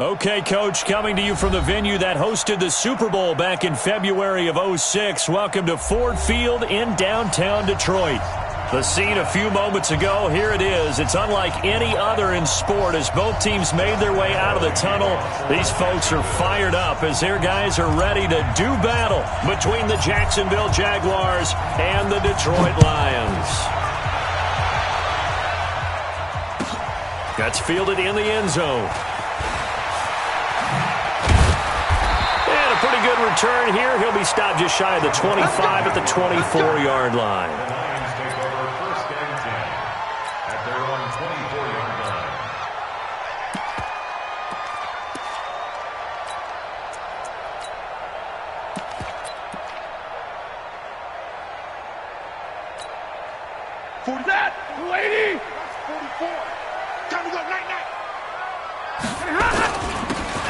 Okay, Coach, coming to you from the venue that hosted the Super Bowl back in February of '06. Welcome to Ford Field in downtown Detroit. The scene a few moments ago, here it is. It's unlike any other in sport as both teams made their way out of the tunnel. These folks are fired up as their guys are ready to do battle between the Jacksonville Jaguars and the Detroit Lions. That's fielded in the end zone. And a pretty good return here. He'll be stopped just shy of the 25 at the 24-yard line.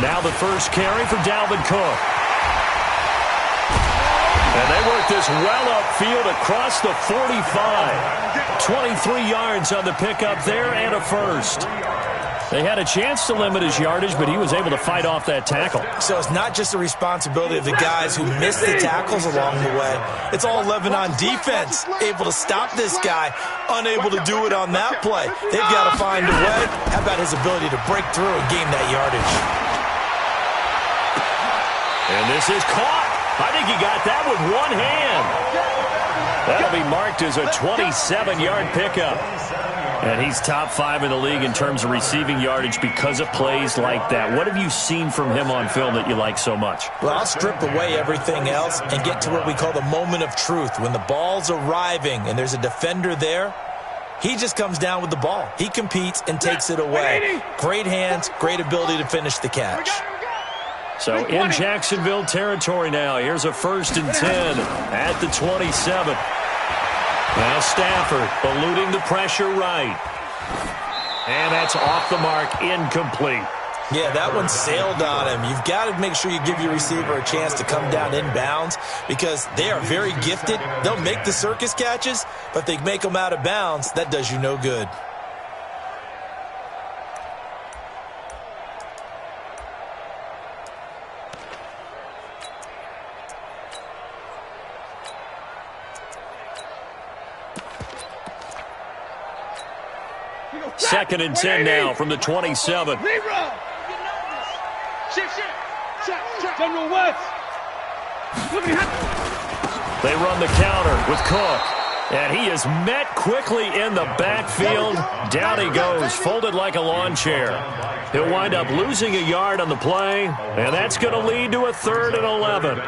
Now the first carry for Dalvin Cook. And they work this well upfield across the 45. 23 yards on the pickup there and a first. They had a chance to limit his yardage, but he was able to fight off that tackle. So it's not just the responsibility of the guys who missed the tackles along the way. It's all 11 on defense, able to stop this guy, unable to do it on that play. They've got to find a way. How about his ability to break through and gain that yardage? And this is caught. I think he got that with one hand. That'll be marked as a 27-yard pickup. And he's top 5 in the league in terms of receiving yardage because of plays like that. What have you seen from him on film that you like so much? Well, I'll strip away everything else and get to what we call the moment of truth. When the ball's arriving and there's a defender there, he just comes down with the ball. He competes and takes it away. Great hands, great ability to finish the catch. So in Jacksonville territory now. Here's a 1st and 10 at the 27. Now Stafford eluding the pressure right. And that's off the mark, incomplete. Yeah, that one sailed on him. You've got to make sure you give your receiver a chance to come down inbounds because they are very gifted. They'll make the circus catches, but if they make them out of bounds, that does you no good. Second and 10 now from the 27. They run the counter with Cook. And he is met quickly in the backfield. Down he goes, folded like a lawn chair. He'll wind up losing a yard on the play, and that's going to lead to a 3rd and 11.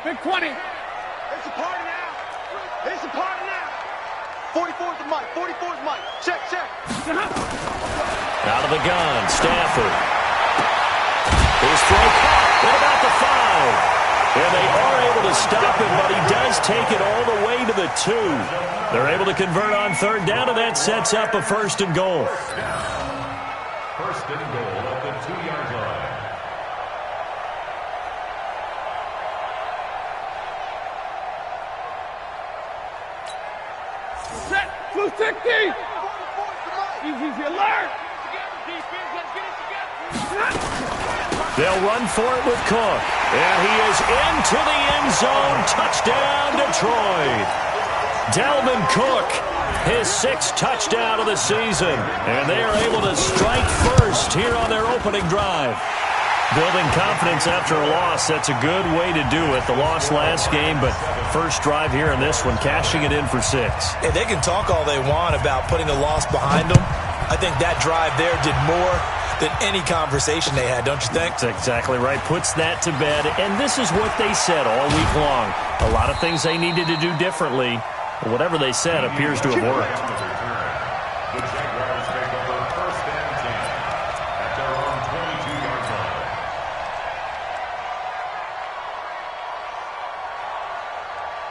Big 20. It's a party now. It's a party now. 44's the mic. 44's mic. Check, check. Out of the gun, Stafford. His throw caught. What about the 5? And they are able to stop him, but he does take it all the way to the 2. They're able to convert on 3rd down, and that sets up a 1st and goal. 1st and goal at the 2-yard line. Set, 260. Easy alert. They'll run for it with Cook. And he is into the end zone. Touchdown, Detroit. Dalvin Cook, his 6th touchdown of the season. And they are able to strike first here on their opening drive. Building confidence after a loss, that's a good way to do it. The loss last game, but first drive here in this one, cashing it in for 6. Hey, they can talk all they want about putting a loss behind them. I think that drive there did more than any conversation they had, don't you think? That's exactly right. Puts that to bed. And this is what they said all week long. A lot of things they needed to do differently. But whatever they said appears to have worked. The Jaguars take over 1st and 10 at their own 22-yard line.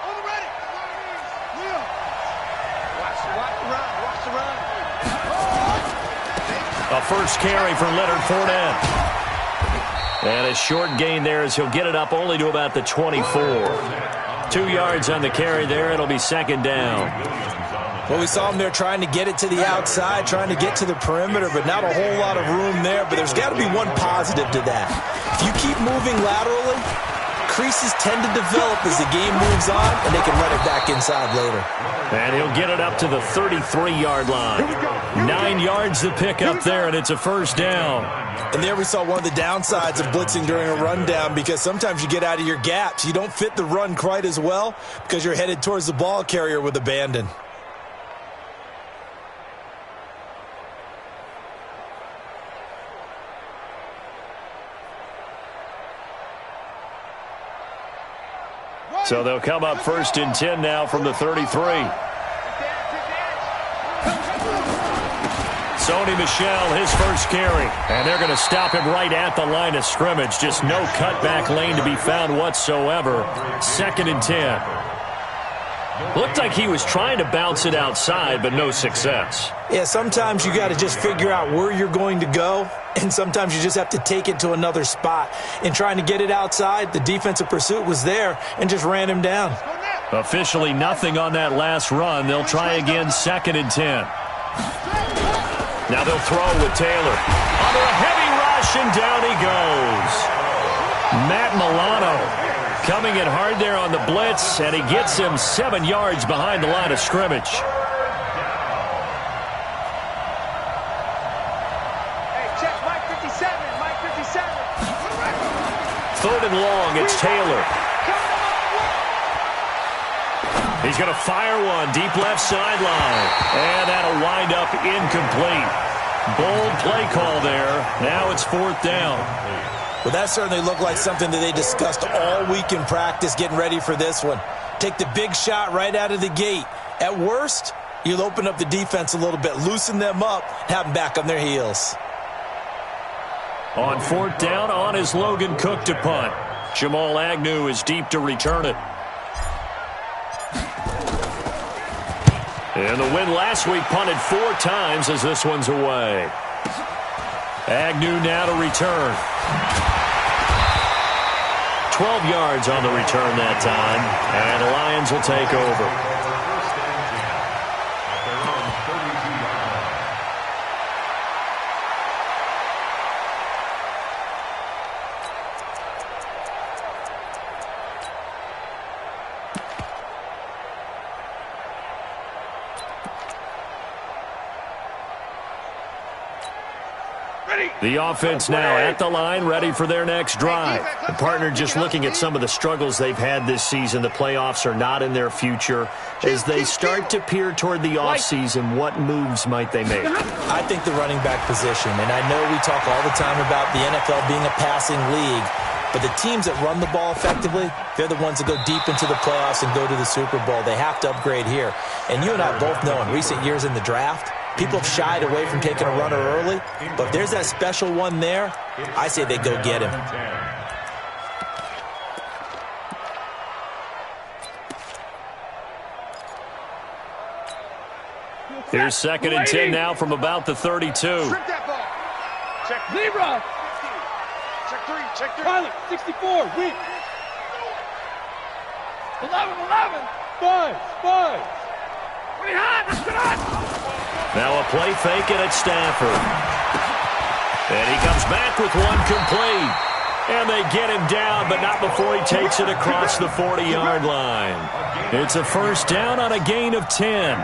On the ready. Watch the run. Watch the run. A first carry for Leonard Fournette. And a short gain there as he'll get it up only to about the 24. 2 yards on the carry there. It'll be second down. Well, we saw him there trying to get it to the outside, trying to get to the perimeter, but not a whole lot of room there. But there's got to be one positive to that. If you keep moving laterally, creases tend to develop as the game moves on, and they can run it back inside later. And he'll get it up to the 33-yard line. 9 yards to pick up there, and it's a first down. And there we saw one of the downsides of blitzing during a rundown, because sometimes you get out of your gaps. You don't fit the run quite as well because you're headed towards the ball carrier with abandon. So they'll come up first and 10 now from the 33. Sony Michel, his first carry. And they're going to stop him right at the line of scrimmage. Just no cutback lane to be found whatsoever. Second and 10. Looked like he was trying to bounce it outside, but no success. Yeah, sometimes you got to just figure out where you're going to go, and sometimes you just have to take it to another spot. In trying to get it outside, the defensive pursuit was there and just ran him down. Officially nothing on that last run. They'll try again, second and 10. Now they'll throw with Taylor. Under a heavy rush, and down he goes. Matt Milano coming in hard there on the blitz, and he gets him 7 yards behind the line of scrimmage. Hey, check Mike 57, Mike 57. Third and long, it's Taylor. He's going to fire one deep left sideline, and that'll wind up incomplete. Bold play call there. Now it's fourth down. Well, that certainly looked like something that they discussed all week in practice getting ready for this one. Take the big shot right out of the gate. At worst, you'll open up the defense a little bit, loosen them up, have them back on their heels. On fourth down, on is Logan Cook to punt. Jamal Agnew is deep to return it. And the win last week punted 4 times as this one's away. Agnew now to return. 12 yards on the return that time, and the Lions will take over. The offense now at the line, ready for their next drive. The partner just looking at some of the struggles they've had this season. The playoffs are not in their future. As they start to peer toward the offseason, what moves might they make? I think the running back position, and I know we talk all the time about the NFL being a passing league, but the teams that run the ball effectively, they're the ones that go deep into the playoffs and go to the Super Bowl. They have to upgrade here. And you and I both know in recent years in the draft, people have shied away from taking a runner early, but if there's that special one there, I say they go get him. Here's second and 10 now from about the 32. Strip that ball. Check. Libra. Check 3, check 3. Pilot, 64, weak. 11. 5. Pretty hot, let's get on. Now a play fake, and it's Stafford. And he comes back with one complete. And they get him down, but not before he takes it across the 40-yard line. It's a first down on a gain of 10.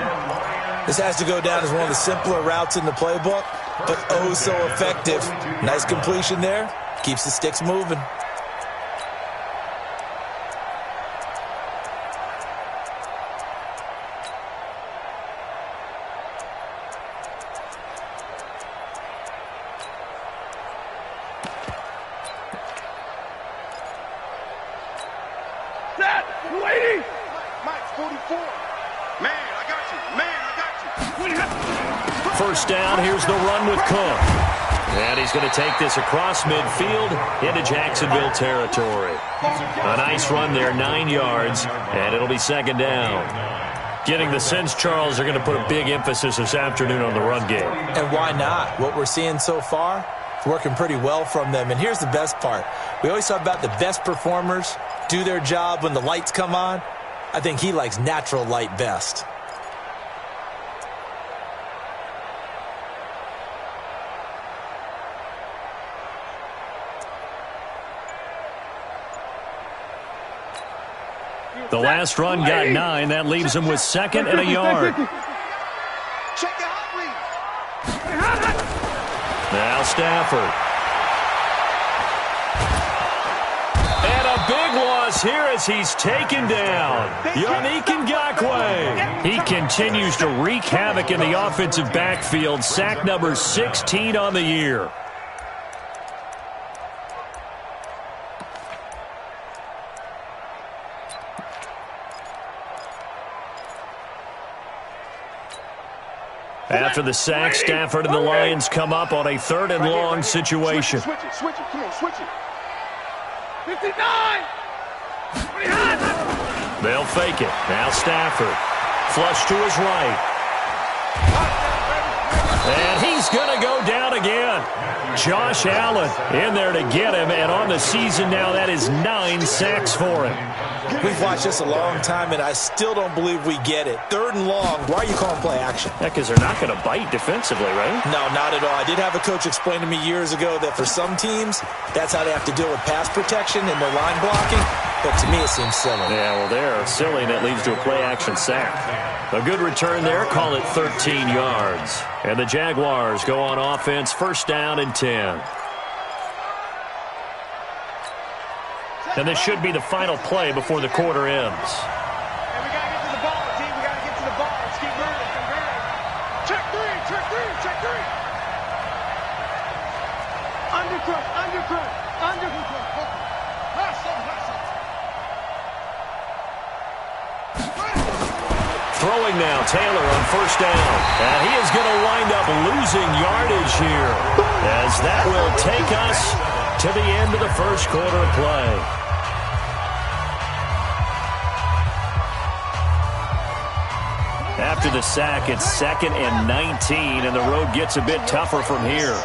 This has to go down as one of the simpler routes in the playbook, but oh so effective. Nice completion there. Keeps the sticks moving. Waiting. Mike 44. Man, I got you. Man, I got you. First down, here's the run with Cook. And he's going to take this across midfield into Jacksonville territory. A nice run there, 9 yards, and it'll be second down. Getting the sense, Charles, they're going to put a big emphasis this afternoon on the run game. And why not? What we're seeing so far, it's working pretty well from them. And here's the best part. We always talk about the best performers do their job when the lights come on. I think he likes natural light best. The last run got 9. That leaves him with second and a yard. Check the hot read. Now Stafford. And a big loss here as he's taken down. Yannick Ngakoue. He continues to wreak havoc in the offensive backfield. Sack number 16 on the year. After the sack, Stafford and the Lions come up on a 3rd and long situation. Switch it, come on, switch it. 59! They'll fake it. Now Stafford. Flush to his right. And he's going to go down again. Josh Allen in there to get him, and on the season now, that is 9 sacks for him. We've watched this a long time, and I still don't believe we get it. 3rd and long, why are you calling play action? Yeah, because they're not going to bite defensively, right? No, not at all. I did have a coach explain to me years ago that for some teams, that's how they have to deal with pass protection and their line blocking. But to me, it seems silly. Yeah, well, they're silly, and that leads to a play-action sack. A good return there. Call it 13 yards. And the Jaguars go on offense, 1st down and 10. And this should be the final play before the quarter ends. And we got to get to the ball, team. We got to get to the ball. Let's keep moving. Check three. Undercut. Throwing now, Taylor on 1st down. And he is going to wind up losing yardage here, as that will take us to the end of the 1st quarter of play. After the sack, it's 2nd and 19, and the road gets a bit tougher from here.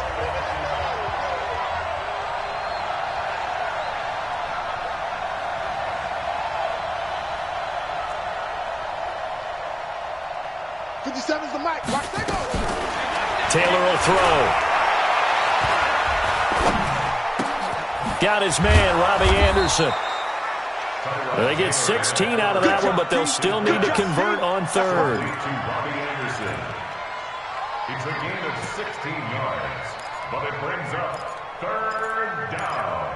Taylor will throw. Got his man, Robbie Anderson. They get 16 out of that one, but they'll still need to convert on 3rd. It's a gain of 16 yards, but it brings up 3rd down.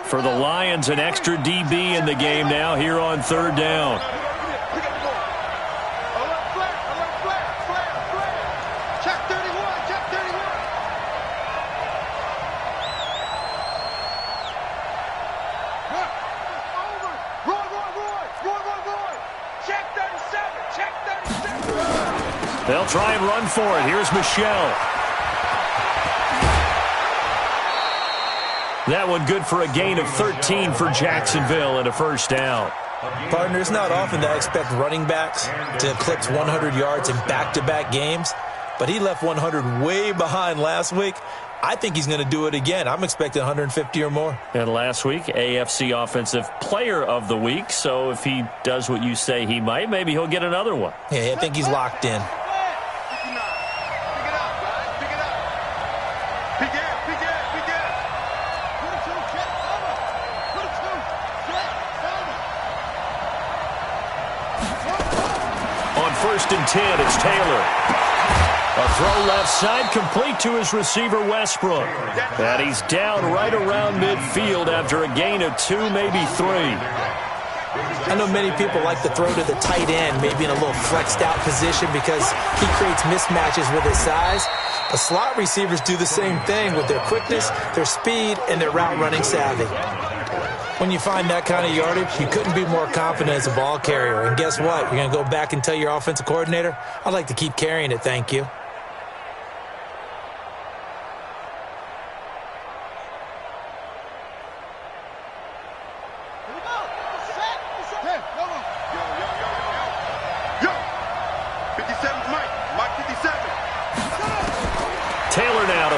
For the Lions, an extra DB in the game now here on 3rd down. They'll try and run for it. Here's Michelle. That one good for a gain of 13 for Jacksonville and a 1st down. Partner, it's not often that I expect running backs to eclipse 100 yards in back-to-back games, but he left 100 way behind last week. I think he's going to do it again. I'm expecting 150 or more. And last week, AFC Offensive Player of the Week, so if he does what you say he might, maybe he'll get another one. Yeah, I think he's locked in. On 1st and 10, it's Taylor. A throw left side, complete to his receiver, Westbrook. And he's down right around midfield after a gain of 2, maybe 3. I know many people like to throw to the tight end, maybe in a little flexed out position because he creates mismatches with his size. The slot receivers do the same thing with their quickness, their speed, and their route running savvy. When you find that kind of yardage, you couldn't be more confident as a ball carrier. And guess what? You're going to go back and tell your offensive coordinator, I'd like to keep carrying it, thank you.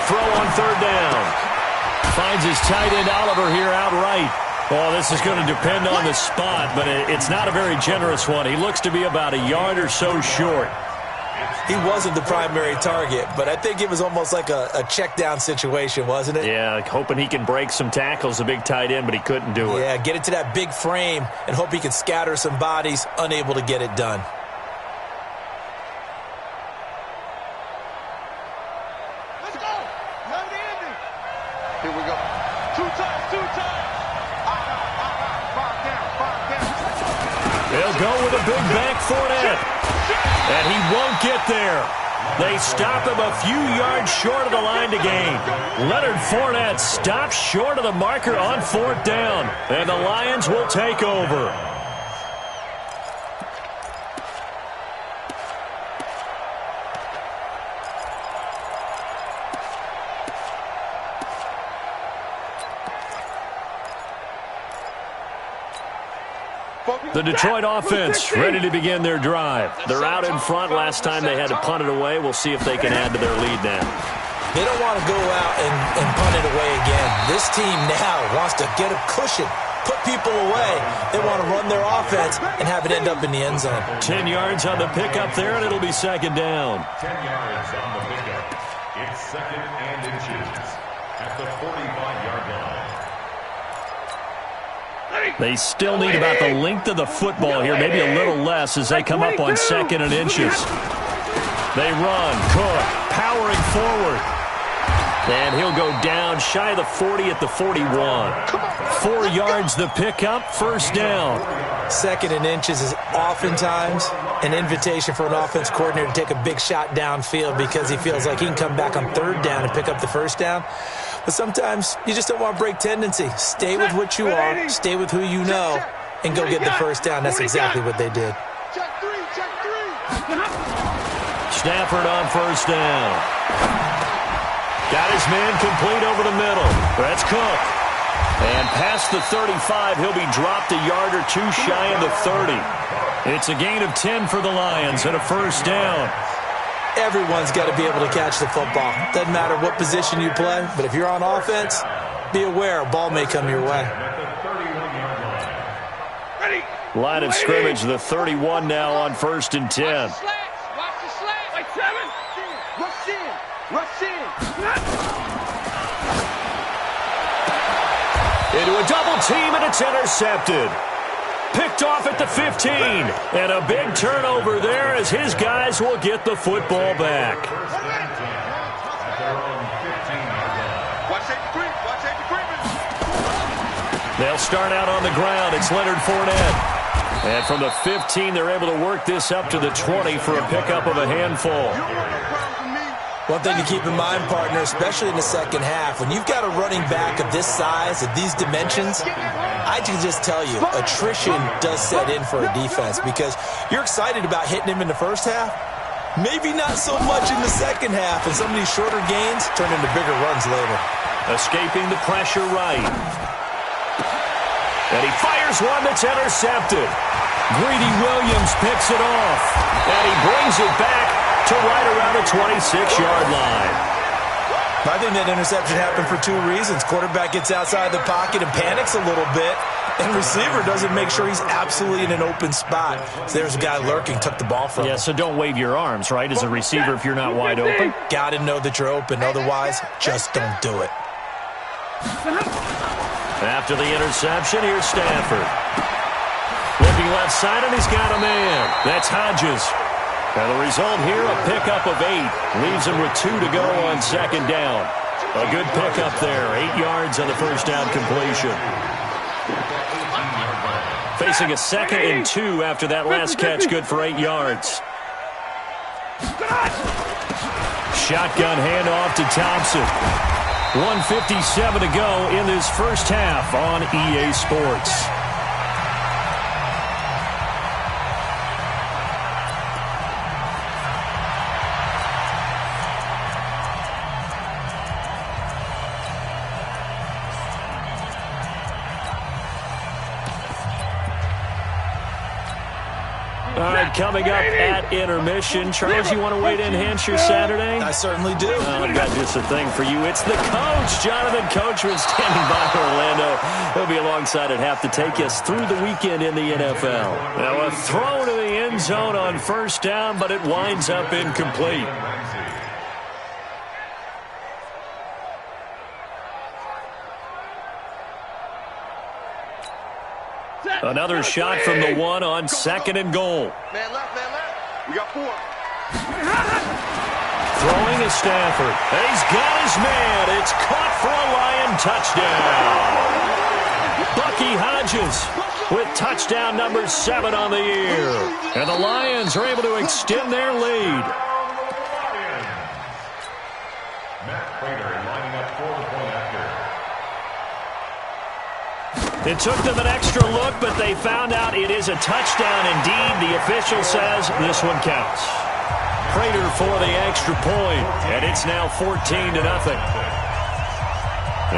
throw on third down. Finds his tight end Oliver here outright. Well, this is going to depend on the spot, but it's not a very generous one. He looks to be about a yard or so short. He wasn't the primary target, but I think it was almost like a check down situation, wasn't it? Yeah, hoping he can break some tackles, a big tight end, but he couldn't do it. Yeah, get it to that big frame and hope he can scatter some bodies, unable to get it done. Let's go. Young Andy. Here we go. Two times. Five down. They'll go with a big back Fournette. And he won't get there. They stop him a few yards short of the line to gain. Leonard Fournette stops short of the marker on fourth down. And the Lions will take over. The Detroit offense ready to begin their drive. They're out in front. Last time they had to punt it away. We'll see if they can add to their lead now. They don't want to go out and punt it away again. This team now wants to get a cushion, put people away. They want to run their offense and have it end up in the end zone. 10 yards on the pickup there, and it'll be second down. 10 yards on the pickup. It's second and inches at the 45-yard line. They still need about the length of the football here, maybe a little less as they come up on second and inches. They run. Cook powering forward. And he'll go down shy of the 40 at the 41. 4 yards the pickup, first down. Second and inches is oftentimes an invitation for an offense coordinator to take a big shot downfield because he feels like he can come back on third down and pick up the first down. But sometimes you just don't want to break tendency. Stay with what you are, stay with who you know, and go get the first down. That's exactly what they did. Check three. Stafford on first down. Got his man complete over the middle. That's Cook. And past the 35, he'll be dropped a yard or two shy of the 30. It's a gain of 10 for the Lions and a first down. Everyone's got to be able to catch the football. Doesn't matter what position you play, but if you're on offense, be aware a ball may come your way. Line of scrimmage, the 31 now on first and 10. Watch the slants. Like 7. Rush in. Into a double team, and it's intercepted. Picked off at the 15. And a big turnover there as his guys will get the football back. Watch safety creep. They'll start out on the ground. It's Leonard Fournette. And from the 15, they're able to work this up to the 20 for a pickup of a handful. One thing to keep in mind, partner, especially in the second half, when you've got a running back of this size, of these dimensions, I can just tell you, attrition does set in for a defense because you're excited about hitting him in the first half. Maybe not so much in the second half, and some of these shorter gains turn into bigger runs later. Escaping the pressure right. And he fires one that's intercepted. Greedy Williams picks it off. And he brings it back to right around the 26-yard line. I think that interception happened for 2 reasons. Quarterback gets outside the pocket and panics a little bit, and receiver doesn't make sure he's absolutely in an open spot. So there's a guy lurking, took the ball from him. Yeah, so don't wave your arms, right, as a receiver if you're not wide open. Got to know that you're open. Otherwise, just don't do it. After the interception, here's Stafford. Looking left side, and he's got a man. That's Hodges. And the result here, a pickup of 8. Leaves him with 2 to go on second down. A good pickup there. 8 yards on the first down completion. Facing a 2nd and 2 after that last catch, good for 8 yards. Shotgun handoff to Thompson. 1:57 to go in this first half on EA Sports. All right, coming up at intermission. Charles, you want to wait to enhance your Saturday? I certainly do. I've got just a thing for you. It's the coach, Jonathan Coachman, standing by Orlando. He'll be alongside at half to take us through the weekend in the NFL. Now, a throw to the end zone on first down, but it winds up incomplete. Another shot from the one on second and goal. Man left, man left. We got 4. Throwing is Stafford. And he's got his man. It's caught for a Lion touchdown. Bucky Hodges with touchdown number 7 on the year. And the Lions are able to extend their lead. Matt Prater lining up for the point after. It took them an extra look, but they found out it is a touchdown indeed. The official says this one counts. Prater for the extra point, and it's now 14-0.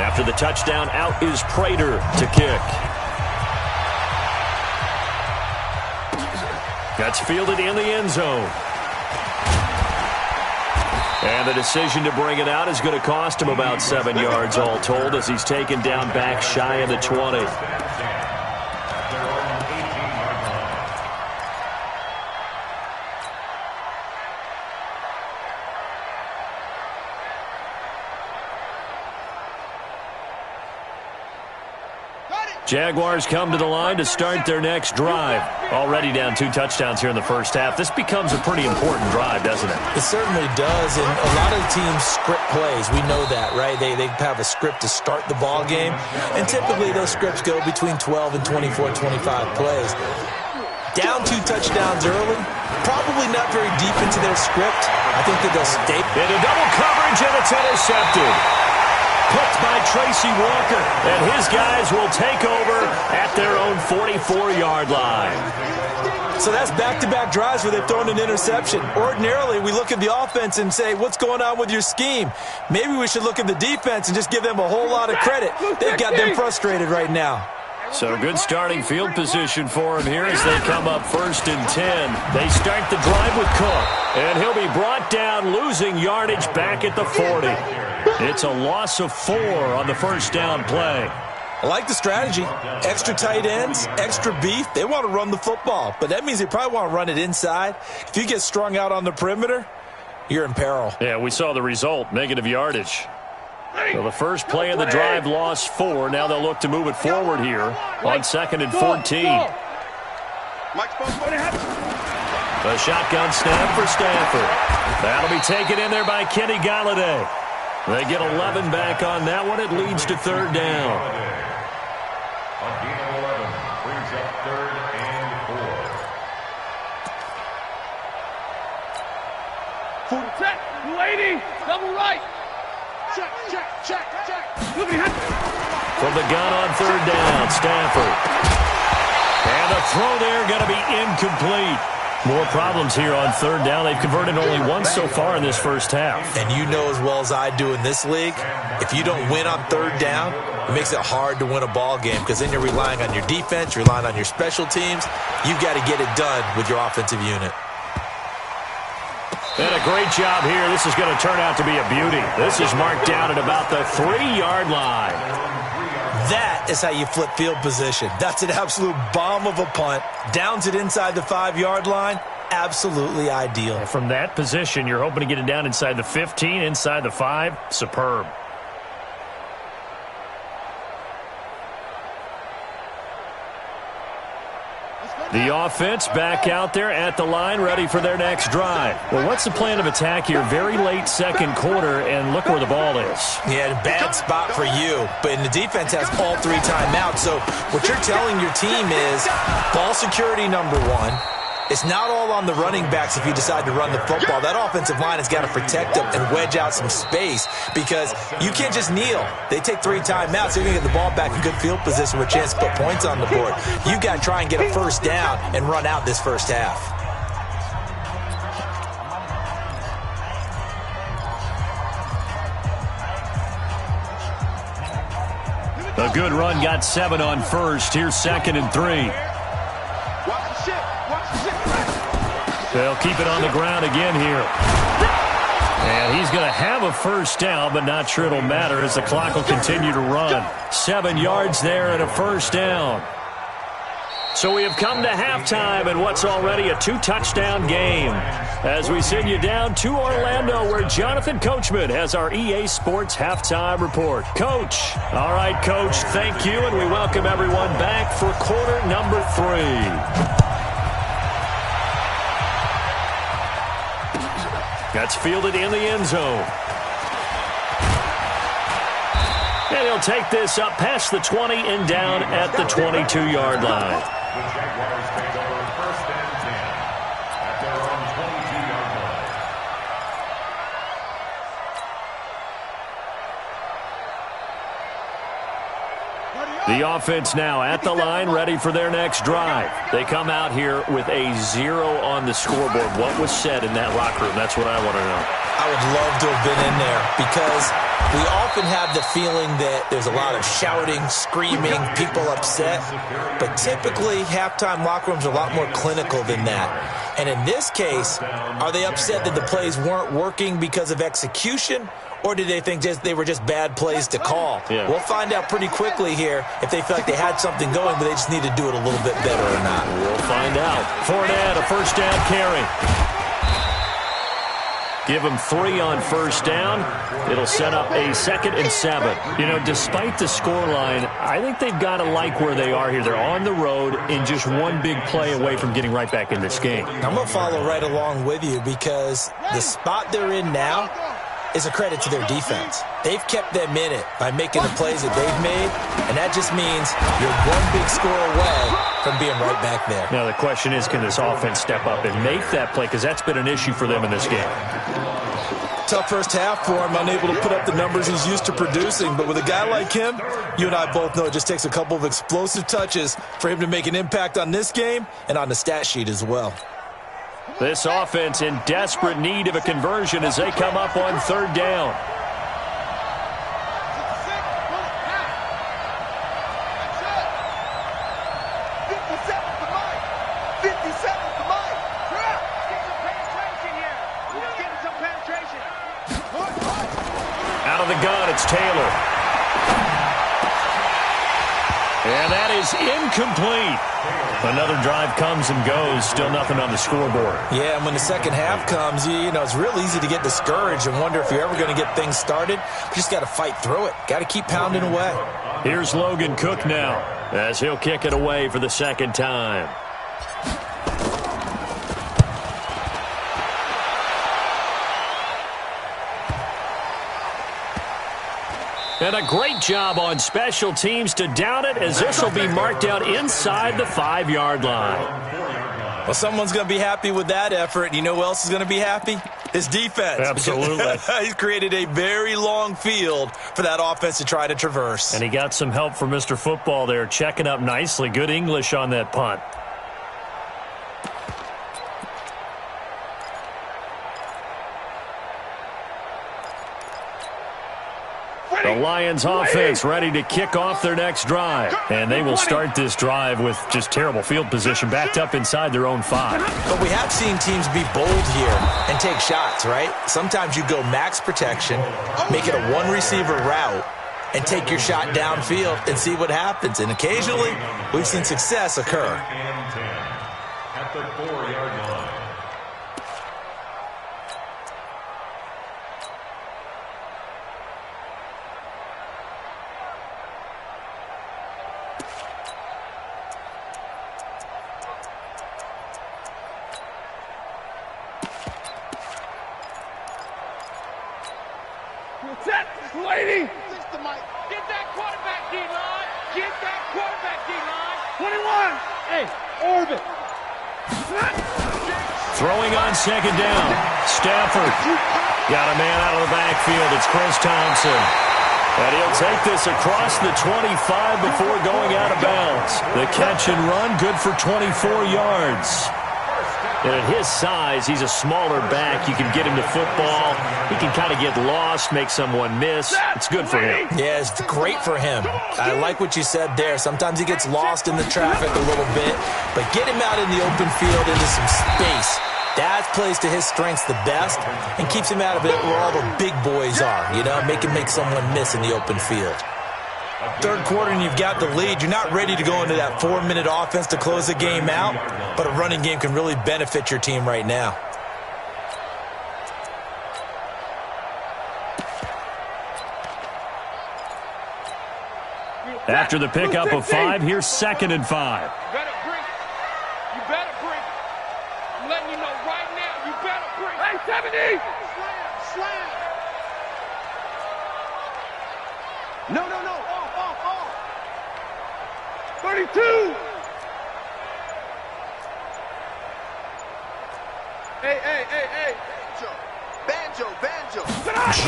After the touchdown, out is Prater to kick. That's fielded in the end zone. And the decision to bring it out is going to cost him about 7 yards all told as he's taken down back shy of the 20. Jaguars come to the line to start their next drive. Already down 2 touchdowns here in the first half. This becomes a pretty important drive, doesn't it? It certainly does, and a lot of the teams script plays. We know that, right? They have a script to start the ball game, and typically those scripts go between 12 and 24, 25 plays. Down 2 touchdowns early, probably not very deep into their script. I think that they'll stay. Into double coverage, and it's intercepted. Picked by Tracy Walker, and his guys will take over at their own 44-yard line. So that's back-to-back drives where they've thrown an interception. Ordinarily, we look at the offense and say, what's going on with your scheme? Maybe we should look at the defense and just give them a whole lot of credit. They've got them frustrated right now. So good starting field position for him here as they come up 1st and 10. They start the drive with Cook, and he'll be brought down, losing yardage back at the 40. It's a loss of 4 on the first down play. I like the strategy. Extra tight ends, extra beef. They want to run the football, but that means they probably want to run it inside. If you get strung out on the perimeter, you're in peril. Yeah, we saw the result, negative yardage. So the first play of the drive lost 4. Now they'll look to move it forward here on 2nd and 14. A shotgun snap for Stafford. That'll be taken in there by Kenny Galladay. They get 11 back on that one. It leads to 3rd down. A gain of 11 brings up 3rd and 4. Full set, 280, double right. Check, check, check, check. From the gun on 3rd down, Stafford. And the throw there going to be incomplete. More problems here on 3rd down. They've converted only once so far in this first half. And you know as well as I do in this league, if you don't win on 3rd down, it makes it hard to win a ball game because then you're relying on your defense, you're relying on your special teams. You've got to get it done with your offensive unit. And a great job here. This is going to turn out to be a beauty. This is marked down at about the 3-yard line. That is how you flip field position. That's an absolute bomb of a punt. Downs it inside the 5-yard line. Absolutely ideal. From that position, you're hoping to get it down inside the 15, inside the 5. Superb. The offense back out there at the line, ready for their next drive. Well, what's the plan of attack here? Very late second quarter, and look where the ball is. Yeah, bad spot for you. But the defense has all 3 timeouts. So what you're telling your team is ball security number 1. It's not all on the running backs if you decide to run the football. That offensive line has got to protect them and wedge out some space because you can't just kneel. They take 3 timeouts. They're going to get the ball back in good field position with a chance to put points on the board. You've got to try and get a first down and run out this first half. A good run got 7 on first. Here's 2nd and 3. Watch the shit. Watch the shit. They'll keep it on the ground again here. And he's going to have a first down, but not sure it'll matter as the clock will continue to run. 7 yards there and a first down. So we have come to halftime in what's already a 2-touchdown game. As we send you down to Orlando, where Jonathan Coachman has our EA Sports Halftime Report. Coach. All right, Coach, thank you, and we welcome everyone back for quarter number 3. That's fielded in the end zone. And he'll take this up past the 20 and down at the 22-yard line. The Jaguars take over first and 10 at their own 22-yard line. The offense now at the line, ready for their next drive. They come out here with a 0 on the scoreboard. What was said in that locker room? That's what I want to know. I would love to have been in there because we often have the feeling that there's a lot of shouting, screaming, people upset. But typically, halftime locker rooms are a lot more clinical than that. And in this case, are they upset that the plays weren't working because of execution? Or did they think they were just bad plays to call? Yeah. We'll find out pretty quickly here if they feel like they had something going, but they just need to do it a little bit better or not. We'll find out. Fournette, a first down carry. Give them 3 on first down. It'll set up a 2nd and 7. You know, despite the scoreline, I think they've got to like where they are here. They're on the road and just one big play away from getting right back in this game. I'm going to follow right along with you because the spot they're in now is a credit to their defense. They've kept them in it by making the plays that they've made, and that just means you're one big score away from being right back there. Now, the question is, can this offense step up and make that play? Because that's been an issue for them in this game. Tough first half for him, unable to put up the numbers he's used to producing. But with a guy like him, you and I both know it just takes a couple of explosive touches for him to make an impact on this game and on the stat sheet as well. This offense in desperate need of a conversion as they come up on 3rd down. Out of the gun, it's Taylor. And that is incomplete. Another drive comes and goes. Still nothing on the scoreboard. Yeah, and when the second half comes, you know, it's real easy to get discouraged and wonder if you're ever going to get things started. You just got to fight through it. Got to keep pounding away. Here's Logan Cook now as he'll kick it away for the 2nd time. And a great job on special teams to down it as this will be marked out inside the 5-yard line. Well, someone's going to be happy with that effort. You know who else is going to be happy? His defense. Absolutely. He's created a very long field for that offense to try to traverse. And he got some help from Mr. Football there, checking up nicely. Good English on that punt. The Lions offense ready to kick off their next drive. And they will start this drive with just terrible field position backed up inside their own 5. But we have seen teams be bold here and take shots, right? Sometimes you go max protection, make it a one-receiver route, and take your shot downfield and see what happens. And occasionally, we've seen success occur. At the 4-yard line. Lady! Get that quarterback, D-line! Get that quarterback, D-line! 21! Hey, orbit! Throwing on 2nd down. Stafford got a man out of the backfield. It's Chris Thompson. And he'll take this across the 25 before going out of bounds. The catch and run, good for 24 yards. And at his size, he's a smaller back. You can get him to football. He can kind of get lost, make someone miss. It's good for him. Yeah, it's great for him. I like what you said there. Sometimes he gets lost in the traffic a little bit, but get him out in the open field into some space. That plays to his strengths the best and keeps him out of it where all the big boys are, you know, make someone miss in the open field. Third quarter and you've got the lead. You're not ready to go into that 4-minute offense to close the game out, but a running game can really benefit your team right now. After the pickup of 5, here's 2nd and 5. You better bring it. You better bring it. I'm letting you know right now, you better bring it. Hey, 70! Slam! No. Off. 32! Hey. Banjo.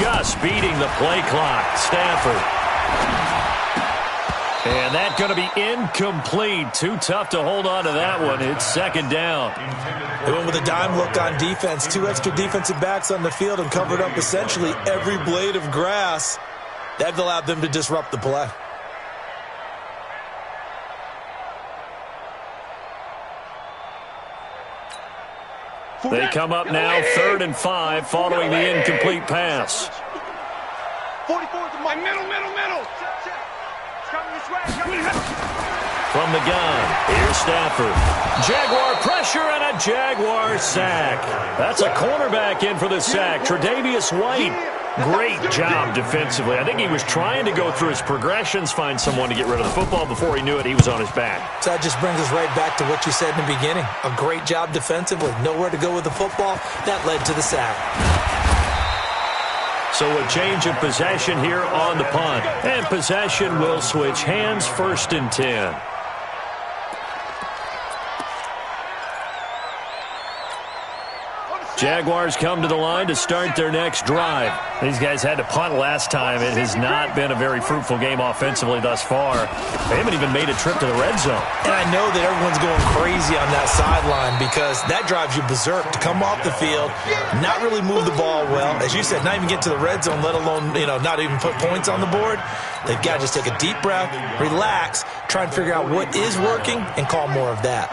Just beating the play clock. Stafford. And that's going to be incomplete. Too tough to hold on to that one. It's 2nd down. They went with a dime look on defense. 2 extra defensive backs on the field and covered up essentially every blade of grass. That allowed them to disrupt the play. They come up now 3rd and 5 following the incomplete pass. 44 to my Middle. Check. It's coming this way. From the gun, here's Stafford. Jaguar pressure and a Jaguar sack. That's a cornerback in for the sack. Tre'Davious White. Great job defensively. I think he was trying to go through his progressions, find someone to get rid of the football. Before he knew it, he was on his back. So that just brings us right back to what you said in the beginning. A great job defensively. Nowhere to go with the football. That led to the sack. So a change of possession here on the punt. And possession will switch hands. 1st and 10. Jaguars come to the line to start their next drive. These guys had to punt last time. It has not been a very fruitful game offensively thus far. They haven't even made a trip to the red zone. And I know that everyone's going crazy on that sideline because that drives you berserk to come off the field, not really move the ball well. As you said, not even get to the red zone, let alone, not even put points on the board. They've got to just take a deep breath, relax, try and figure out what is working, and call more of that.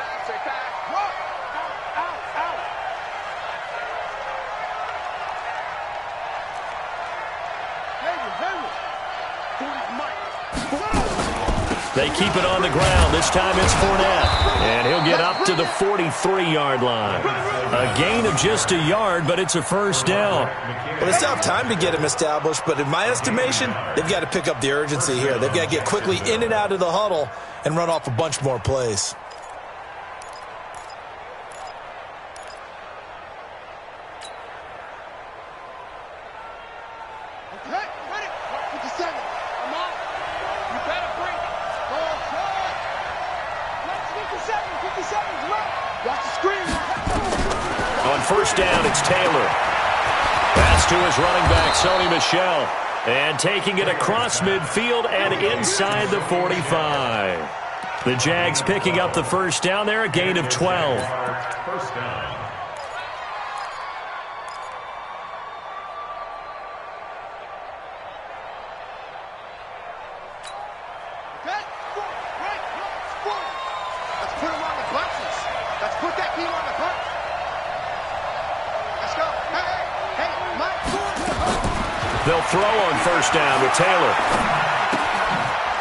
They keep it on the ground. This time it's Fournette. And he'll get up to the 43-yard line. A gain of just a yard, but it's a 1st down. Well, they still have time to get him established, but in my estimation, they've got to pick up the urgency here. They've got to get quickly in and out of the huddle and run off a bunch more plays. On 1st down, it's Taylor. Pass to his running back, Sony Michel. And taking it across midfield and inside the 45. The Jags picking up the 1st down there, a gain of 12. 1st down. They'll throw on 1st down with Taylor.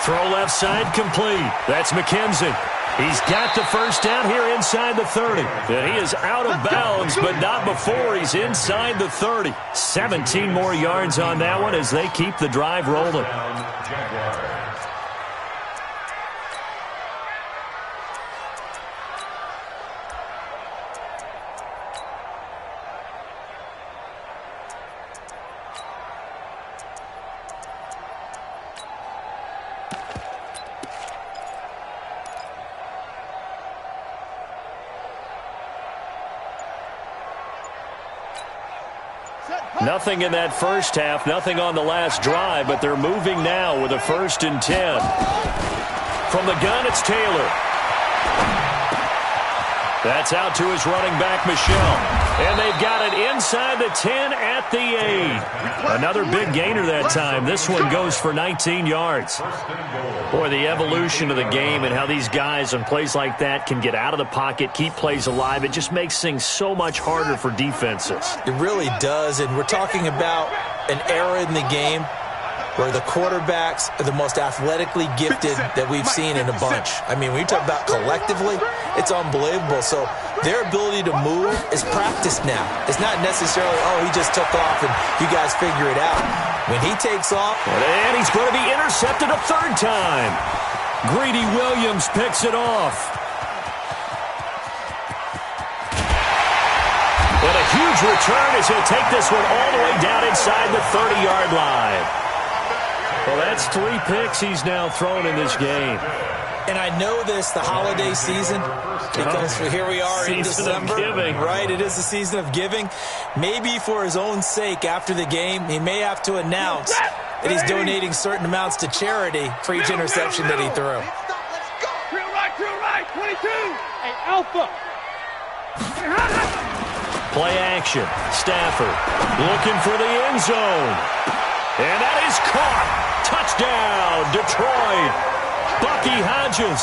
Throw left side complete. That's McKenzie. He's got the 1st down here inside the 30. And he is out of bounds, but not before he's inside the 30. 17 more yards on that one as they keep the drive rolling. Nothing in that 1st half, nothing on the last drive, but they're moving now with a 1st and 10. From the gun, it's Taylor. That's out to his running back, Michel. And they've got it inside the 10 at the 8. Another big gainer that time. This one goes for 19 yards. Boy, the evolution of the game and how these guys on plays like that can get out of the pocket, keep plays alive, it just makes things so much harder for defenses. It really does, and we're talking about an era in the game where the quarterbacks are the most athletically gifted that we've seen in a bunch. I mean, when you talk about collectively, it's unbelievable. So their ability to move is practiced now. It's not necessarily, oh, he just took off and you guys figure it out. When he takes off. And he's going to be intercepted a third time. Greedy Williams picks it off. And a huge return as he'll take this one all the way down inside the 30-yard line. Well, that's 3 picks he's now thrown in this game. And I know this, the holiday season, because here we are in December. Season of giving. Right, it is the season of giving. Maybe for his own sake, after the game, he may have to announce that he's donating certain amounts to charity for each interception that he threw. Drill right, 22. Hey, Alpha. Play action. Stafford looking for the end zone. And that is caught. Touchdown, Detroit. Bucky Hodges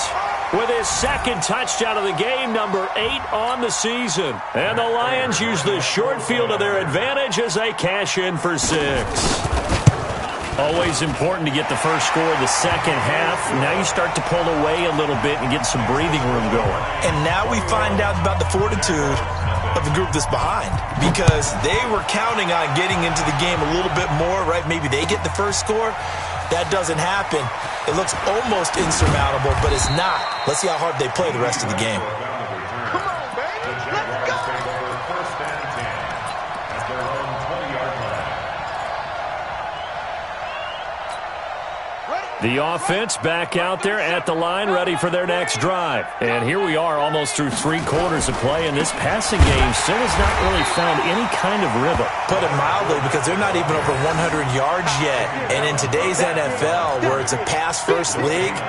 with his second touchdown of the game, number 8 on the season. And the Lions use the short field to their advantage as they cash in for 6. Always important to get the first score of the second half. Now you start to pull away a little bit and get some breathing room going. And now we find out about the fortitude of the group that's behind, because they were counting on getting into the game a little bit more, right? Maybe they get the first score. That doesn't happen. It looks almost insurmountable, but it's not. Let's see how hard they play the rest of the game. Come on, baby. Let's go. First and 10 at their own 20-yard line. The offense back out there at the line, ready for their next drive. And here we are, almost through 3 quarters of play, and this passing game still has not really found any kind of rhythm. Put it mildly, because they're not even over 100 yards yet. And in today's NFL, where it's a pass-first league,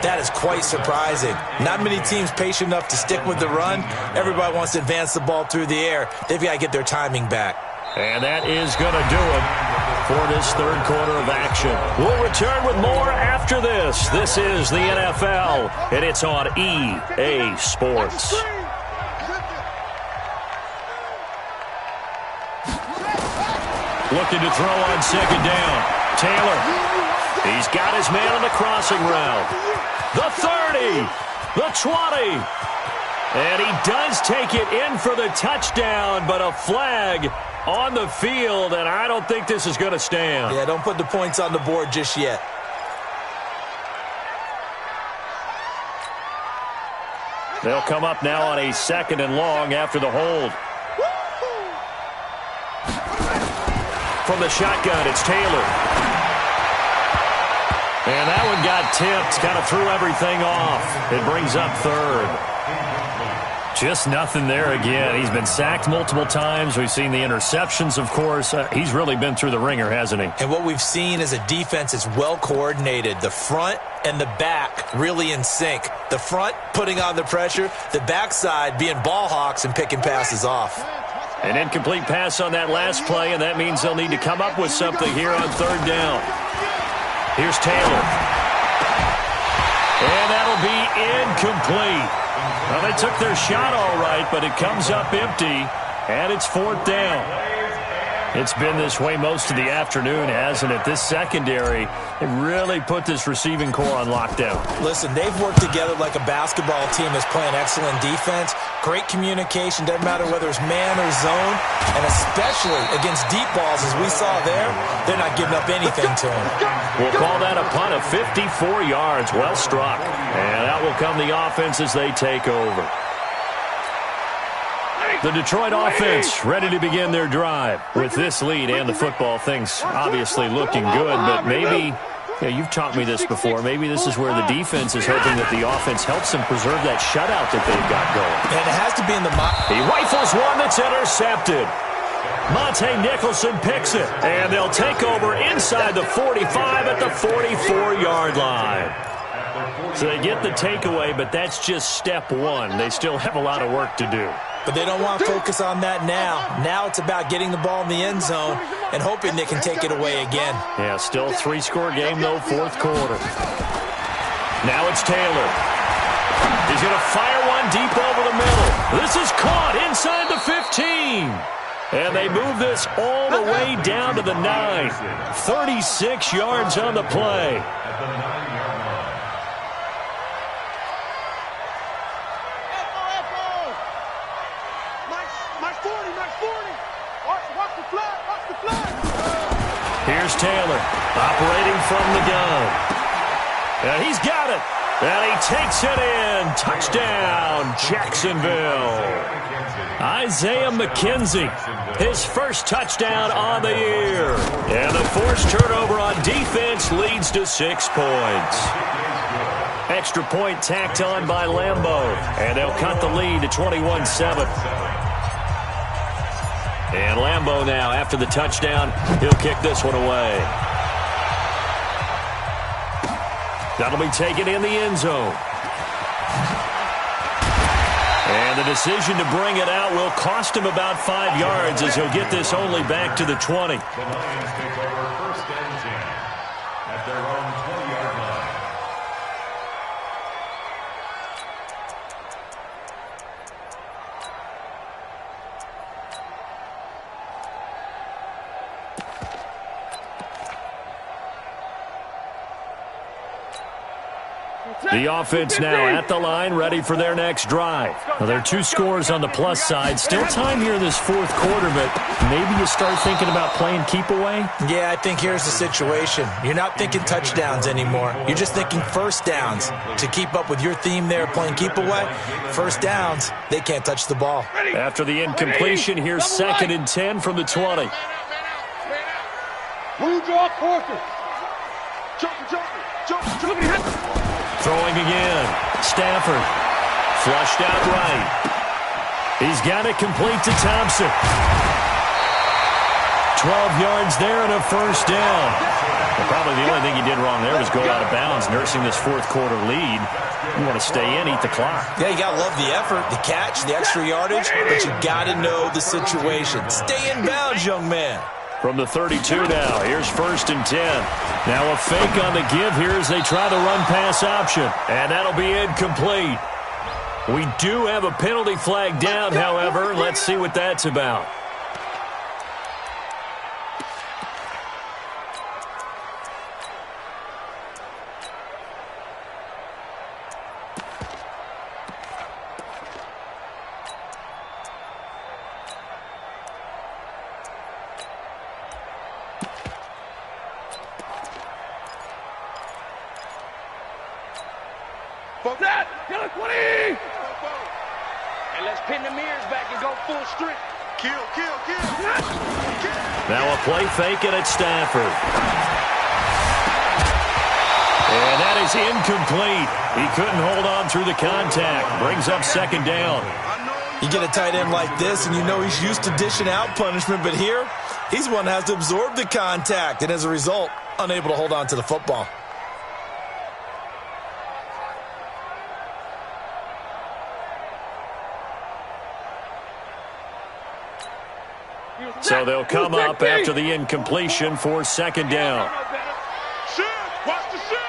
that is quite surprising. Not many teams patient enough to stick with the run. Everybody wants to advance the ball through the air. They've got to get their timing back. And that is going to do it for this third quarter of action. We'll return with more after this. This is the NFL, and it's on EA Sports. Looking to throw on second down. Taylor. He's got his man on the crossing route. The 30. The 20. And he does take it in for the touchdown, but a flag on the field, and I don't think this is going to stand. Yeah, don't put the points on the board just yet. They'll come up now on a 2nd and long after the hold. From the shotgun, it's Taylor. And that one got tipped, kind of threw everything off. It brings up 3rd. Just nothing there again. He's been sacked multiple times. We've seen the interceptions, of course. He's really been through the ringer, hasn't he? And what we've seen is a defense that's well coordinated. The front and the back really in sync. The front putting on the pressure, the backside being ball hawks and picking passes off. An incomplete pass on that last play, and that means they'll need to come up with something here on 3rd down. Here's Taylor. And that'll be incomplete. Well, they took their shot all right, but it comes up empty, and it's 4th down. It's been this way most of the afternoon, hasn't it? This secondary, they really put this receiving core on lockdown. Listen, they've worked together like a basketball team that's playing excellent defense. Great communication, doesn't matter whether it's man or zone, and especially against deep balls, as we saw there, they're not giving up anything to them. We'll call that a punt of 54 yards. Well struck. And out will come the offense as they take over. The Detroit offense ready to begin their drive. With this lead and the football, things obviously looking good, but maybe, you've taught me this before, maybe this is where the defense is hoping that the offense helps them preserve that shutout that they've got going. And it has to be in the... He rifles one that's intercepted. Monte Nicholson picks it, and they'll take over inside the 45 at the 44-yard line. So they get the takeaway, but that's just step one. They still have a lot of work to do. But they don't want to focus on that now. Now it's about getting the ball in the end zone and hoping they can take it away again. Yeah, still a 3-score game, though, fourth quarter. Now it's Taylor. He's going to fire one deep over the middle. This is caught inside the 15. And they move this all the way down to the 9. 36 yards on the play. At the 9-yard line. Mike 40, Mike 40. Watch the flag, watch the flag. Here's Taylor operating from the gun. And he's got it. And he takes it in. Touchdown, Jacksonville. Isaiah McKenzie, his first touchdown on the year. And the forced turnover on defense leads to 6 points. Extra point tacked on by Lambeau. And they'll cut the lead to 21-7. And Lambeau now, after the touchdown, he'll kick this one away. That'll be taken in the end zone. And the decision to bring it out will cost him about 5 yards as he'll get this only back to the 20. The Lions take over first and 10 at their own 20-yard line. The offense now at the line, ready for their next drive. Well, there are 2 scores on the plus side. Still time here in this fourth quarter, but maybe you start thinking about playing keep away? Yeah, I think here's the situation. You're not thinking touchdowns anymore. You're just thinking first downs. To keep up with your theme there, playing keep away, first downs, they can't touch the ball. After the incompletion, here's 2nd and 10 from the 20. Blue draw quarter. Jump. Throwing again. Stafford. Flushed out right. He's got it complete to Thompson. 12 yards there and a first down. Well, probably the only thing he did wrong there was go out of bounds, nursing this fourth quarter lead. You want to stay in, eat the clock. Yeah, you got to love the effort, the catch, the extra yardage, but you got to know the situation. Stay in bounds, young man. From the 32 now, here's 1st and 10. Now a fake on the give here as they try the run-pass option. And that'll be incomplete. We do have a penalty flag down, however. Let's see what that's about. Get a 20! And let's pin the mirrors back and go full strength. Kill. Now a play fake and it's Stafford. And that is incomplete. He couldn't hold on through the contact. Brings up 2nd down. You get a tight end like this, and you know he's used to dishing out punishment, but here, he's one that has to absorb the contact, and as a result, unable to hold on to the football. So they'll come up after the incompletion for 2nd down. Watch the shit.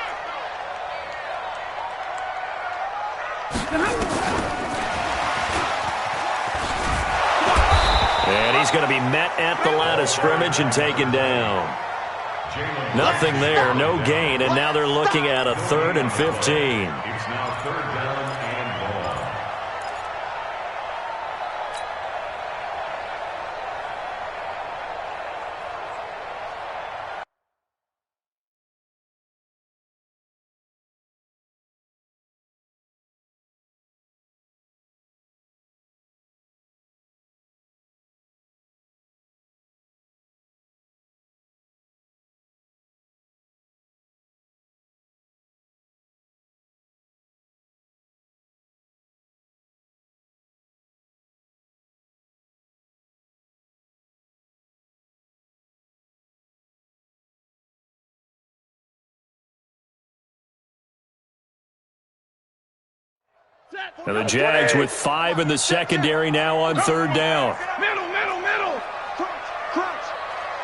And he's going to be met at the line of scrimmage and taken down. Nothing there, no gain, and now they're looking at a 3rd and 15. It's now 3rd down. And the Jags with 5 in the secondary now on 3rd down. Middle.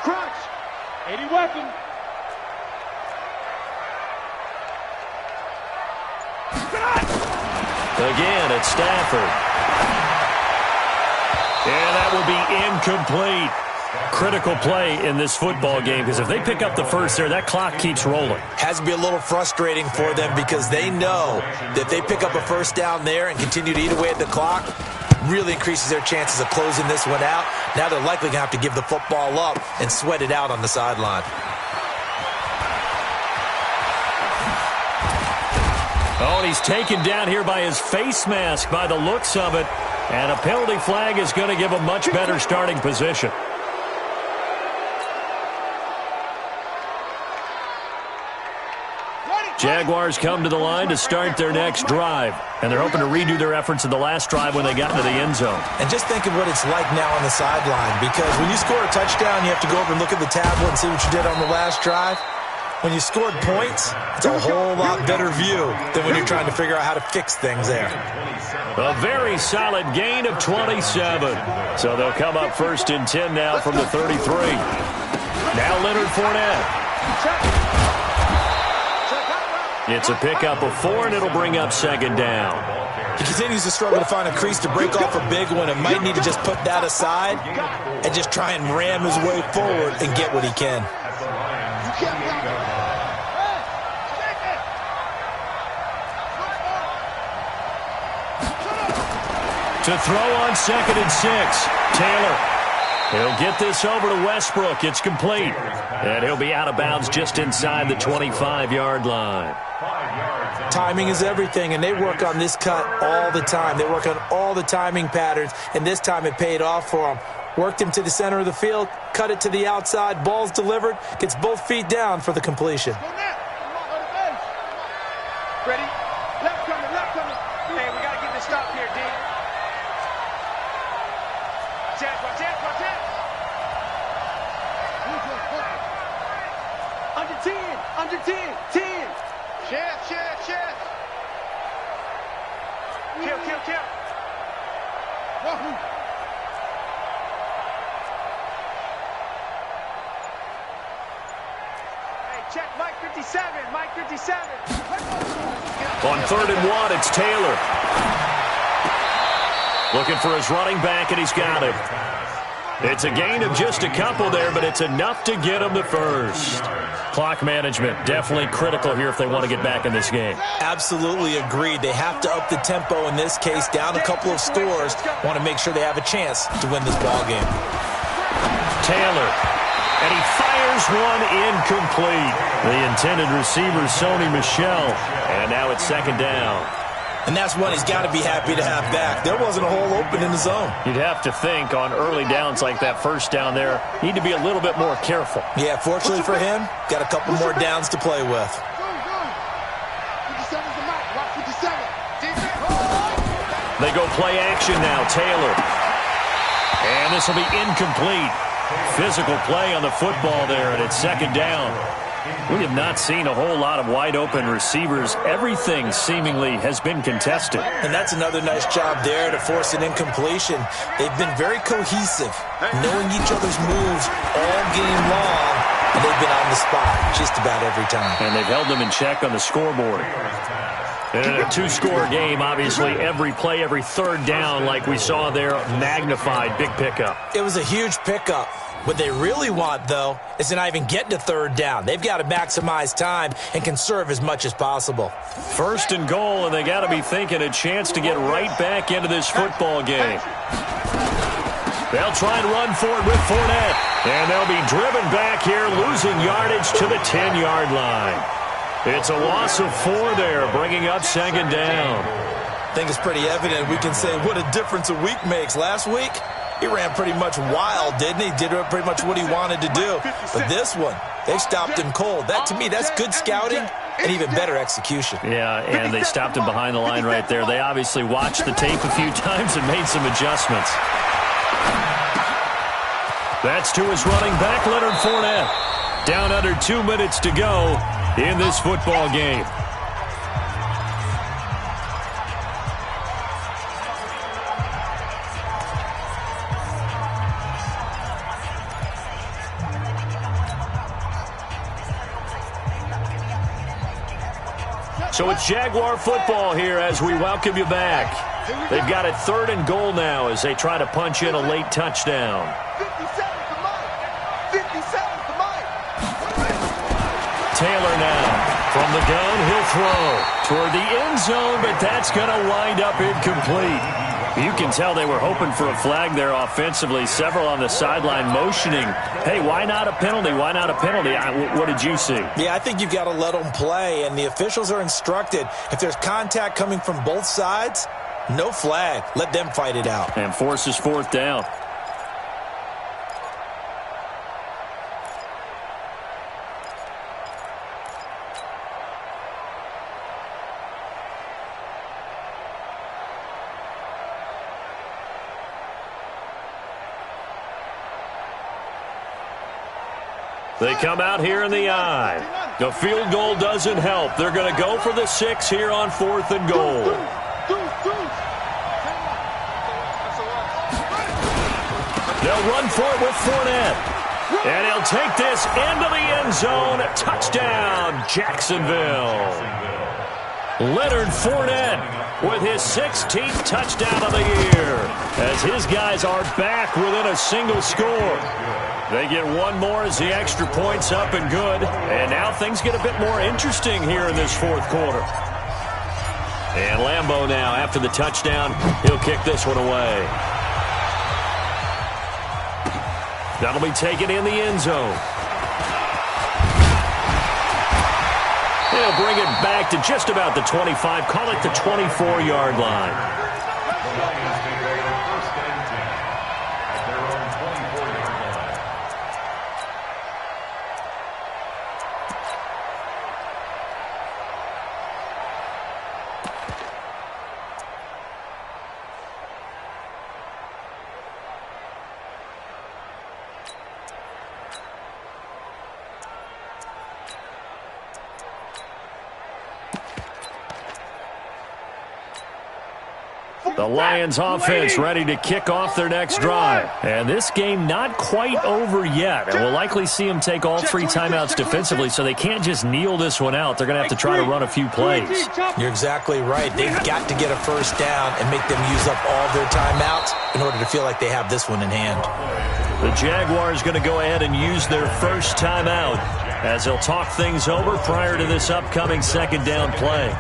Crunch. 80 weapon. Again, it's Stafford. And that will be incomplete. Critical play in this football game, because if they pick up the first there, that clock keeps rolling. Has to be a little frustrating for them because they know that if they pick up a first down there and continue to eat away at the clock, really increases their chances of closing this one out. Now they're likely going to have to give the football up and sweat it out on the sideline. Oh, and he's taken down here by his face mask by the looks of it. And a penalty flag is going to give a much better starting position. Jaguars come to the line to start their next drive. And they're hoping to redo their efforts in the last drive when they got into the end zone. And just think of what it's like now on the sideline, because when you score a touchdown, you have to go over and look at the tablet and see what you did on the last drive. When you scored points, it's a whole lot better view than when you're trying to figure out how to fix things there. A very solid gain of 27. So they'll come up 1st and 10 now from the 33. Now Leonard Fournette. It's a pickup of 4, and it'll bring up 2nd down. He continues to struggle to find a crease to break off a big one and might need to just put that aside and just try and ram his way forward and get what he can. To throw on 2nd and 6, Taylor. He'll get this over to Westbrook. It's complete. And he'll be out of bounds just inside the 25-yard line. Timing is everything, and they work on this cut all the time. They work on all the timing patterns, and this time it paid off for them. Worked him to the center of the field, cut it to the outside, ball's delivered, gets both feet down for the completion. Ready? Left coming. Hey, we got to get this stop here, D. Chance. Under 10. 10. Chance. Kill. Hey, check Mike 57. On 3rd and 1, it's Taylor. Looking for his running back, and he's got him. It's a gain of just a couple there, but it's enough to get him the first. Clock management, definitely critical here if they want to get back in this game. Absolutely agreed. They have to up the tempo in this case, down a couple of scores. Want to make sure they have a chance to win this ball game. Taylor, and he fires one incomplete. The intended receiver, Sony Michel, and now it's 2nd down. And that's one he's got to be happy to have back. There wasn't a hole open in the zone. You'd have to think on early downs like that first down there, need to be a little bit more careful. Yeah, fortunately for him, got a couple more downs to play with. They go play action now, Taylor. And this will be incomplete. Physical play on the football there, and it's 2nd down. We have not seen a whole lot of wide-open receivers. Everything seemingly has been contested. And that's another nice job there to force an incompletion. They've been very cohesive, knowing each other's moves all game long, and they've been on the spot just about every time. And they've held them in check on the scoreboard. And in a 2-score game, obviously, every play, every 3rd down, like we saw there, magnified, big pickup. It was a huge pickup. What they really want, though, is to not even get to 3rd down. They've got to maximize time and conserve as much as possible. 1st and goal, and they got to be thinking a chance to get right back into this football game. They'll try and run for it with Fournette. And they'll be driven back here, losing yardage to the 10-yard line. It's a loss of 4 there, bringing up 2nd down. I think it's pretty evident. We can say what a difference a week makes. Last week, he ran pretty much wild, didn't he? Did pretty much what he wanted to do. But this one, they stopped him cold. That, to me, that's good scouting and even better execution. Yeah, and they stopped him behind the line right there. They obviously watched the tape a few times and made some adjustments. That's to his running back, Leonard Fournette. Down under 2 minutes to go in this football game. So it's Jaguar football here as we welcome you back. They've got it 3rd and goal now as they try to punch in a late touchdown. 50 seconds to Mike. 50 seconds to Mike. Taylor now. From the gun, he'll throw toward the end zone, but that's going to wind up incomplete. You can tell they were hoping for a flag there offensively. Several on the sideline motioning, hey, why not a penalty? Why not a penalty? What did you see? Yeah, I think you've got to let them play, and the officials are instructed. If there's contact coming from both sides, no flag. Let them fight it out. And forces 4th down. They come out here in the eye. The field goal doesn't help. They're going to go for the 6 here on 4th and goal. They'll run for it with Fournette. And he'll take this into the end zone. Touchdown, Jacksonville. Leonard Fournette with his 16th touchdown of the year as his guys are back within a single score. They get one more as the extra point's up and good. And now things get a bit more interesting here in this 4th quarter. And Lambeau now, after the touchdown, he'll kick this one away. That'll be taken in the end zone. He'll bring it back to just about the 25, call it the 24-yard line. The Lions offense ready to kick off their next drive. And this game not quite over yet. And we'll likely see them take all 3 timeouts defensively, so they can't just kneel this one out. They're going to have to try to run a few plays. You're exactly right. They've got to get a first down and make them use up all their timeouts in order to feel like they have this one in hand. The Jaguars going to go ahead and use their first timeout as they'll talk things over prior to this upcoming 2nd down play.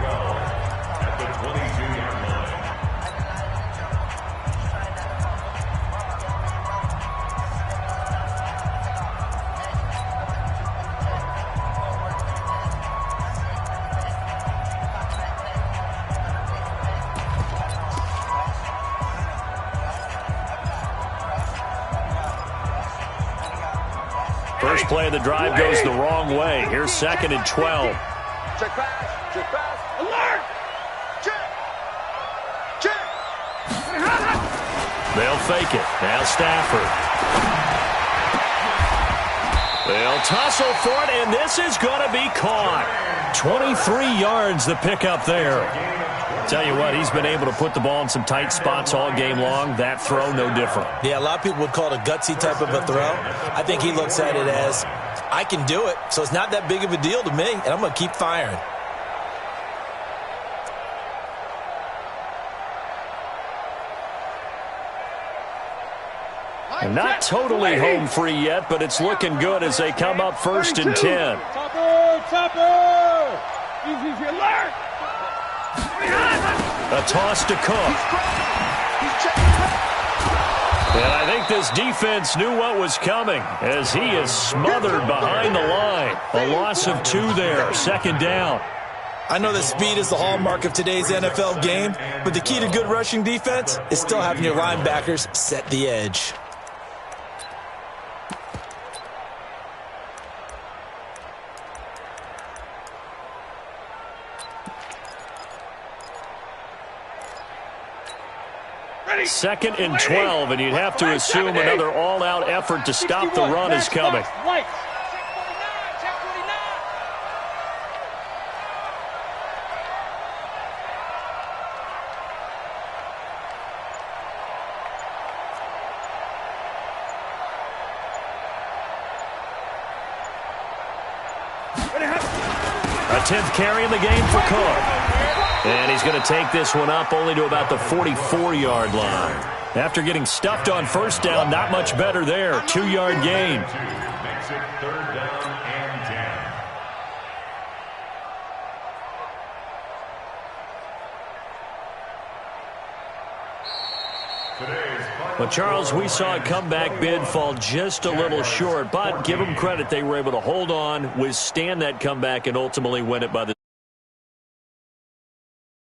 First play of the drive goes the wrong way. Here's 2nd and 12. Check pass. Check pass. Alert. Check. Check. They'll fake it. Now Stafford. They'll tussle for it, and this is going to be caught. 23 yards the pickup there. Tell you what, he's been able to put the ball in some tight spots all game long. That throw, no different. Yeah, a lot of people would call it a gutsy type of a throw. I think he looks at it as, I can do it, so it's not that big of a deal to me, and I'm going to keep firing. And not totally home free yet, but it's looking good as they come up 1st and 10. Topper! Easy, alert! A toss to Cook. And I think this defense knew what was coming as he is smothered behind the line. A loss of 2 there, 2nd down. I know that speed is the hallmark of today's NFL game, but the key to good rushing defense is still having your linebackers set the edge. Second and 12, and you'd have to assume another all-out effort to stop the run is coming. A 10th carry in the game for Cook. And he's going to take this one up only to about the 44-yard line. After getting stuffed on first down, not much better there. 2-yard gain. Makes it 3rd down and 10. But, Charles, we saw a comeback bid fall just a little short, but give them credit. They were able to hold on, withstand that comeback, and ultimately win it by the